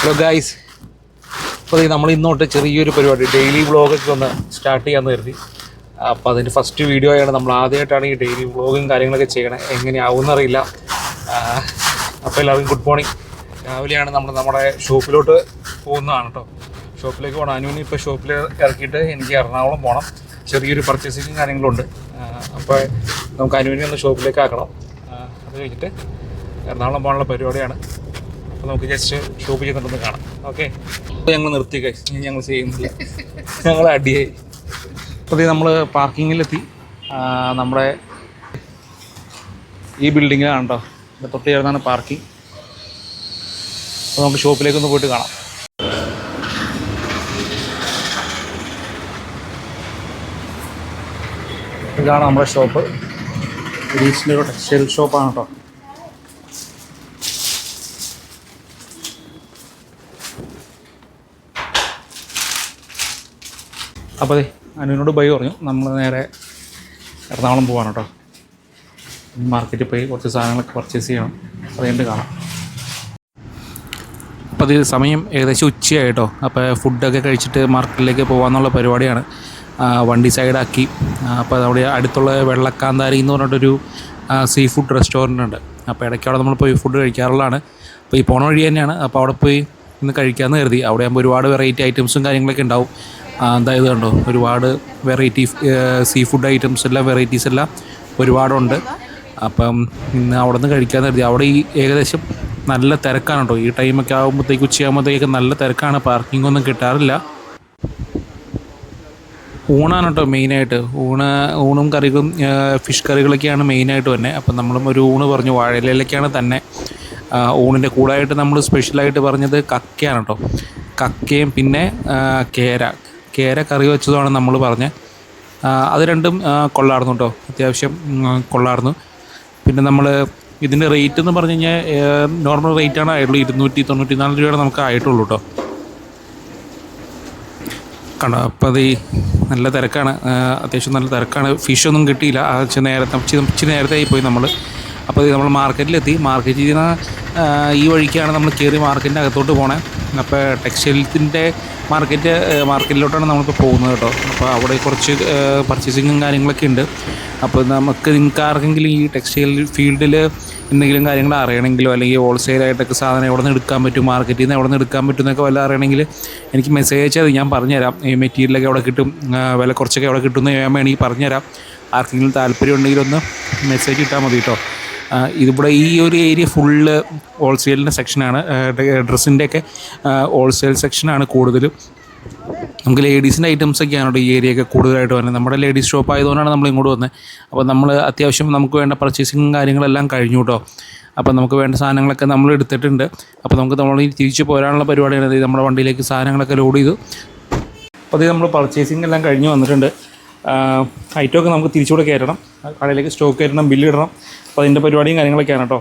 Hello guys, അപ്പോൾ നമ്മൾ ഇന്നോട്ട് ചെറിയൊരു പരിപാടി ഡെയിലി വ്ളോഗൊക്കെ ഒന്ന് സ്റ്റാർട്ട് ചെയ്യാമെന്ന് കരുതി. അപ്പോൾ അതിൻ്റെ ഫസ്റ്റ് വീഡിയോ ആണ്. നമ്മൾ ആദ്യമായിട്ടാണ് ഈ ഡെയിലി വ്ളോഗും കാര്യങ്ങളൊക്കെ ചെയ്യണത്. എങ്ങനെയാവുമെന്നറിയില്ല. അപ്പോൾ എല്ലാവർക്കും ഗുഡ് മോർണിംഗ്. രാവിലെയാണ് നമ്മുടെ ഷോപ്പിലോട്ട് പോകുന്നതാണ് കേട്ടോ. ഷോപ്പിലേക്ക് പോകണം. അനുവിന് ഇപ്പോൾ ഷോപ്പിൽ ഇറക്കിയിട്ട് എനിക്ക് എറണാകുളം പോകണം. ചെറിയൊരു പർച്ചേസിങ്ങും കാര്യങ്ങളുണ്ട്. അപ്പോൾ നമുക്ക് അനുവിനെ ഒന്ന് ഷോപ്പിലേക്ക് ആക്കണം. അത് കഴിഞ്ഞിട്ട് എറണാകുളം പോകാനുള്ള പരിപാടിയാണ്. അപ്പോൾ നമുക്ക് ജസ്റ്റ് ഷോപ്പ് ചെയ്തിട്ടൊന്ന് കാണാം. ഓക്കെ, അപ്പോൾ ഞങ്ങൾ നിർത്തി കഴിച്ച് ഞങ്ങൾ ചെയ്യുന്നില്ല, ഞങ്ങൾ അടിയായി. അപ്പോൾ നമ്മൾ പാർക്കിങ്ങിലെത്തി. നമ്മുടെ ഈ ബിൽഡിങ്ങിലാണ് കേട്ടോ, ഇവിടെ തൊട്ട് ചേർന്നാണ് പാർക്കിംഗ്. അപ്പോൾ നമുക്ക് ഷോപ്പിലേക്കൊന്ന് പോയിട്ട് കാണാം. ഇതാണ് നമ്മുടെ ഷോപ്പ്. ഗ്രീസിൻ്റെ ഒരു ടെക്സ്റ്റൈൽ ഷോപ്പാണ് കേട്ടോ. അപ്പോൾ അനുവിനോട് ബൈ പറഞ്ഞു. നമ്മൾ നേരെ എറണാകുളം പോവാണ് കേട്ടോ. മാർക്കറ്റിൽ പോയി കുറച്ച് സാധനങ്ങളൊക്കെ പർച്ചേസ് ചെയ്യണം. അത് കഴിഞ്ഞിട്ട് കാണാം. അപ്പോൾ അത് സമയം ഏകദേശം ഉച്ചയായിട്ടോ. അപ്പോൾ ഫുഡൊക്കെ കഴിച്ചിട്ട് മാർക്കറ്റിലേക്ക് പോകാമെന്നുള്ള പരിപാടിയാണ്. വണ്ടി സൈഡാക്കി. അപ്പോൾ അവിടെ അടുത്തുള്ള വെള്ളക്കാന്താരി എന്ന് പറഞ്ഞിട്ടൊരു സീ ഫുഡ് റെസ്റ്റോറൻ്റ് ഉണ്ട്. അപ്പോൾ ഇടയ്ക്ക് അവിടെ നമ്മൾ പോയി ഫുഡ് കഴിക്കാറുള്ളതാണ്. അപ്പോൾ ഈ പോണ വഴി തന്നെയാണ്. അപ്പോൾ അവിടെ പോയി ഇന്ന് കഴിക്കാമെന്ന് കരുതി. അവിടെ ആകുമ്പോൾ ഒരുപാട് വെറൈറ്റി ഐറ്റംസും കാര്യങ്ങളൊക്കെ ഉണ്ടാവും. അതായത് കണ്ടോ, ഒരുപാട് വെറൈറ്റി സീ ഫുഡ് ഐറ്റംസ് എല്ലാം വെറൈറ്റീസ് എല്ലാം ഒരുപാടുണ്ട്. അപ്പം ഇന്ന് അവിടെ നിന്ന് കഴിക്കാമെന്ന് കരുതി. അവിടെ ഈ ഏകദേശം നല്ല തിരക്കാണ് കേട്ടോ. ഈ ടൈമൊക്കെ ആകുമ്പോഴത്തേക്ക് ഉച്ചയാകുമ്പോഴത്തേക്ക് നല്ല തിരക്കാണ്. പാർക്കിംഗ് ഒന്നും കിട്ടാറില്ല. ഊണാണ് കേട്ടോ മെയിനായിട്ട്. ഊണും കറികളും ഫിഷ് കറികളൊക്കെയാണ് മെയിനായിട്ട് തന്നെ. അപ്പം നമ്മളും ഒരു ഊണ് പറഞ്ഞു. വാഴയിലൊക്കെയാണ് തന്നെ. ഊണിൻ്റെ കൂടായിട്ട് നമ്മൾ സ്പെഷ്യലായിട്ട് പറഞ്ഞത് കക്കയാണ് കേട്ടോ. കക്കയും പിന്നെ കേര കറി വെച്ചതാണ് നമ്മൾ പറഞ്ഞത്. അത് രണ്ടും കൊള്ളായിരുന്നു കേട്ടോ, അത്യാവശ്യം കൊള്ളായിരുന്നു. പിന്നെ നമ്മൾ ഇതിൻ്റെ റേറ്റ് എന്ന് പറഞ്ഞു കഴിഞ്ഞാൽ നോർമൽ റേറ്റാണ് ആയിട്ടുള്ളൂ. 294 രൂപയാണ് നമുക്ക് ആയിട്ടുള്ളൂ കേട്ടോ. കണ്ടോ, അപ്പോൾ അത് നല്ല തിരക്കാണ്, അത്യാവശ്യം നല്ല തിരക്കാണ്. ഫിഷൊന്നും കിട്ടിയില്ല. ഇച്ചിരി നേരത്തെ ആയിപ്പോയി നമ്മൾ. അപ്പോൾ നമ്മൾ മാർക്കറ്റിലെത്തി. മാർക്കറ്റിൽ നിന്ന് ഈ വഴിക്കാണ് നമ്മൾ കയറി മാർക്കറ്റിൻ്റെ അകത്തോട്ട് പോകണേ. അപ്പോൾ ടെക്സ്റ്റൈൽസിൻ്റെ മാർക്കറ്റിലോട്ടാണ് നമ്മളിപ്പോൾ പോകുന്നത് കേട്ടോ. അപ്പോൾ അവിടെ കുറച്ച് പർച്ചേസിങ്ങും കാര്യങ്ങളൊക്കെ ഉണ്ട്. അപ്പോൾ നിങ്ങൾക്ക് ആർക്കെങ്കിലും ഈ ടെക്സ്റ്റൈൽ ഫീൽഡിൽ എന്തെങ്കിലും കാര്യങ്ങൾ അറിയണമെങ്കിലോ അല്ലെങ്കിൽ ഹോൾസെയിലായിട്ടൊക്കെ സാധനം എവിടെ നിന്ന് എടുക്കാൻ പറ്റും, മാർക്കറ്റിൽ നിന്ന് എവിടെ നിന്ന് എടുക്കാൻ പറ്റും എന്നൊക്കെ വല്ല അറിയണമെങ്കിൽ എനിക്ക് മെസ്സേജ് അയച്ചാൽ ഞാൻ പറഞ്ഞുതരാം. ഈ മെറ്റീരിയലൊക്കെ എവിടെ കിട്ടും, വില കുറച്ചൊക്കെ എവിടെ കിട്ടുമെന്ന് ഞാൻ വേണമെങ്കിൽ പറഞ്ഞുതരാം. ആർക്കെങ്കിലും താല്പര്യം ഉണ്ടെങ്കിലൊന്ന് മെസ്സേജ് ഇട്ടാൽ മതി കേട്ടോ. ഇതിവിടെ ഈ ഒരു ഏരിയ ഫുള്ള് ഹോൾസെയിലിൻ്റെ സെക്ഷനാണ്. ഡ്രസ്സിൻ്റെയൊക്കെ ഹോൾസെയിൽ സെക്ഷനാണ് കൂടുതലും. നമുക്ക് ലേഡീസിൻ്റെ ഐറ്റംസൊക്കെയാണ് ഈ ഏരിയയൊക്കെ കൂടുതലായിട്ട് വരുന്നത്. നമ്മുടെ ലേഡീസ് ഷോപ്പ് ആയതുകൊണ്ടാണ് നമ്മൾ ഇങ്ങോട്ട് വന്നത്. അപ്പോൾ നമ്മൾ അത്യാവശ്യം നമുക്ക് വേണ്ട പർച്ചേസിങ്ങും കാര്യങ്ങളെല്ലാം കഴിഞ്ഞു കേട്ടോ. അപ്പോൾ നമുക്ക് വേണ്ട സാധനങ്ങളൊക്കെ നമ്മൾ എടുത്തിട്ടുണ്ട്. അപ്പോൾ നമ്മൾ തിരിച്ച് പോരാനുള്ള പരിപാടിയാണ്. നമ്മുടെ വണ്ടിയിലേക്ക് സാധനങ്ങളൊക്കെ ലോഡ് ചെയ്തു. അപ്പോൾ അത് നമ്മൾ പർച്ചേസിങ് എല്ലാം കഴിഞ്ഞ് വന്നിട്ടുണ്ട്. ഐറ്റമൊക്കെ നമുക്ക് തിരിച്ചുകൂടെ കയറ്റണം, കടയിലേക്ക് സ്റ്റോക്ക് കയറ്റണം, ബില്ല് ഇടണം. അപ്പോൾ അതിൻ്റെ പരിപാടിയും കാര്യങ്ങളൊക്കെയാണ് കേട്ടോ.